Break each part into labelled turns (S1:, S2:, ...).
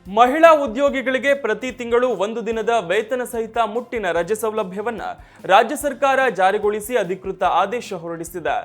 S1: ಮಹಿಳಾ ಉದ್ಯೋಗಿಗಳಿಗೆ ಪ್ರತಿ ತಿಂಗಳು ಒಂದು ದಿನದ ವೇತನ ಸಹಿತ ಮುಟ್ಟಿನ ರಜೆ ಸೌಲಭ್ಯವನ್ನ ರಾಜ್ಯ ಸರ್ಕಾರ ಜಾರಿಗೊಳಿಸಿ ಅಧಿಕೃತ ಆದೇಶ ಹೊರಡಿಸಿದೆ.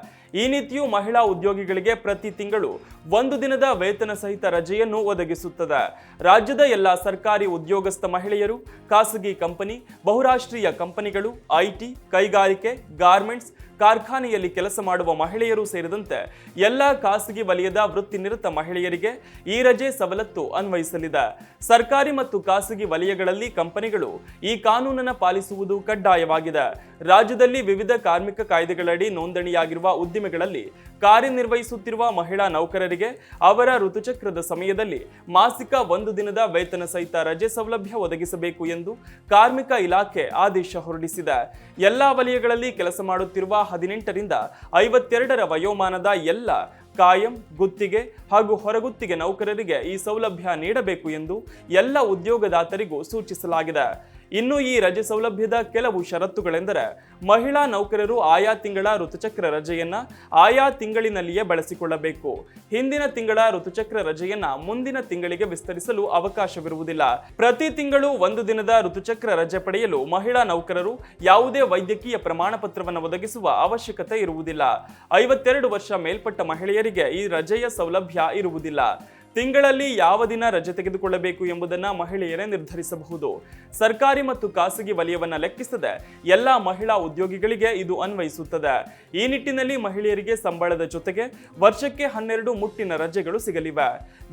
S1: ಈ ನೀತಿಯು ಮಹಿಳಾ ಉದ್ಯೋಗಿಗಳಿಗೆ ಪ್ರತಿ ತಿಂಗಳು ಒಂದು ದಿನದ ವೇತನ ಸಹಿತ ರಜೆಯನ್ನು ಒದಗಿಸುತ್ತದೆ. ರಾಜ್ಯದ ಎಲ್ಲ ಸರ್ಕಾರಿ ಉದ್ಯೋಗಸ್ಥ ಮಹಿಳೆಯರು, ಖಾಸಗಿ ಕಂಪನಿ, ಬಹುರಾಷ್ಟ್ರೀಯ ಕಂಪನಿಗಳು, ಐಟಿ, ಕೈಗಾರಿಕೆ, ಗಾರ್ಮೆಂಟ್ಸ್, ಕಾರ್ಖಾನೆಯಲ್ಲಿ ಕೆಲಸ ಮಾಡುವ ಮಹಿಳೆಯರು ಸೇರಿದಂತೆ ಎಲ್ಲ ಖಾಸಗಿ ವಲಯದ ವೃತ್ತಿನಿರತ ಮಹಿಳೆಯರಿಗೆ ಈ ರಜೆ ಸವಲತ್ತು ಅನ್ವಯಿಸಲಿದೆ. ಸರ್ಕಾರಿ ಮತ್ತು ಖಾಸಗಿ ವಲಯಗಳಲ್ಲಿ ಕಂಪನಿಗಳು ಈ ಕಾನೂನನ್ನು ಪಾಲಿಸುವುದು ಕಡ್ಡಾಯವಾಗಿದೆ. ರಾಜ್ಯದಲ್ಲಿ ವಿವಿಧ ಕಾರ್ಮಿಕ ಕಾಯ್ದೆಗಳಡಿ ನೋಂದಣಿಯಾಗಿರುವ ಉದ್ದಿಮೆಗಳಲ್ಲಿ ಕಾರ್ಯನಿರ್ವಹಿಸುತ್ತಿರುವ ಮಹಿಳಾ ನೌಕರರಿಗೆ ಅವರ ಋತುಚಕ್ರದ ಸಮಯದಲ್ಲಿ ಮಾಸಿಕ ಒಂದು ದಿನದ ವೇತನ ಸಹಿತ ರಜೆ ಸೌಲಭ್ಯ ಒದಗಿಸಬೇಕು ಎಂದು ಕಾರ್ಮಿಕ ಇಲಾಖೆ ಆದೇಶ ಹೊರಡಿಸಿದೆ. ಎಲ್ಲಾ ವಲಯಗಳಲ್ಲಿ ಕೆಲಸ ಮಾಡುತ್ತಿರುವ 18ರಿಂದ 52ರ ವಯೋಮಾನದ ಎಲ್ಲ ಕಾಯಂ, ಗುತ್ತಿಗೆ ಹಾಗೂ ಹೊರಗುತ್ತಿಗೆ ನೌಕರರಿಗೆ ಈ ಸೌಲಭ್ಯ ನೀಡಬೇಕು ಎಂದು ಎಲ್ಲ ಉದ್ಯೋಗದಾತರಿಗೂ ಸೂಚಿಸಲಾಗಿದೆ. ಇನ್ನು ಈ ರಜೆ ಸೌಲಭ್ಯದ ಕೆಲವು ಷರತ್ತುಗಳೆಂದರೆ, ಮಹಿಳಾ ನೌಕರರು ಆಯಾ ತಿಂಗಳ ಋತುಚಕ್ರ ರಜೆಯನ್ನ ಆಯಾ ತಿಂಗಳಿನಲ್ಲಿಯೇ ಬಳಸಿಕೊಳ್ಳಬೇಕು. ಹಿಂದಿನ ತಿಂಗಳ ಋತುಚಕ್ರ ರಜೆಯನ್ನ ಮುಂದಿನ ತಿಂಗಳಿಗೆ ವಿಸ್ತರಿಸಲು ಅವಕಾಶವಿರುವುದಿಲ್ಲ. ಪ್ರತಿ ತಿಂಗಳು ಒಂದು ದಿನದ ಋತುಚಕ್ರ ರಜೆ ಪಡೆಯಲು ಮಹಿಳಾ ನೌಕರರು ಯಾವುದೇ ವೈದ್ಯಕೀಯ ಪ್ರಮಾಣ ಪತ್ರವನ್ನು ಒದಗಿಸುವ ಅವಶ್ಯಕತೆ ಇರುವುದಿಲ್ಲ. 52 ವರ್ಷ ಮೇಲ್ಪಟ್ಟ ಮಹಿಳೆಯರಿಗೆ ಈ ರಜೆಯ ಸೌಲಭ್ಯ ಇರುವುದಿಲ್ಲ. ತಿಂಗಳಲ್ಲಿ ಯಾವ ದಿನ ರಜೆ ತೆಗೆದುಕೊಳ್ಳಬೇಕು ಎಂಬುದನ್ನು ಮಹಿಳೆಯರೇ ನಿರ್ಧರಿಸಬಹುದು. ಸರ್ಕಾರಿ ಮತ್ತು ಖಾಸಗಿ ವಲಯವನ್ನು ಲೆಕ್ಕಿಸದೆ ಎಲ್ಲ ಮಹಿಳಾ ಉದ್ಯೋಗಿಗಳಿಗೆ ಇದು ಅನ್ವಯಿಸುತ್ತದೆ. ಈ ನಿಟ್ಟಿನಲ್ಲಿ ಮಹಿಳೆಯರಿಗೆ ಸಂಬಳದ ಜೊತೆಗೆ ವರ್ಷಕ್ಕೆ 12 ಮುಟ್ಟಿನ ರಜೆಗಳು ಸಿಗಲಿವೆ.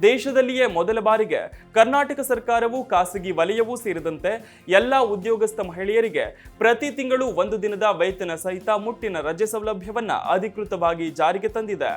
S1: ದೇಶದಲ್ಲಿಯೇ ಮೊದಲ ಬಾರಿಗೆ ಕರ್ನಾಟಕ ಸರ್ಕಾರವು ಖಾಸಗಿ ವಲಯವೂ ಸೇರಿದಂತೆ ಎಲ್ಲ ಉದ್ಯೋಗಸ್ಥ ಮಹಿಳೆಯರಿಗೆ ಪ್ರತಿ ತಿಂಗಳು ಒಂದು ದಿನದ ವೇತನ ಸಹಿತ ಮುಟ್ಟಿನ ರಜೆ ಸೌಲಭ್ಯವನ್ನ ಅಧಿಕೃತವಾಗಿ ಜಾರಿಗೆ ತಂದಿದೆ.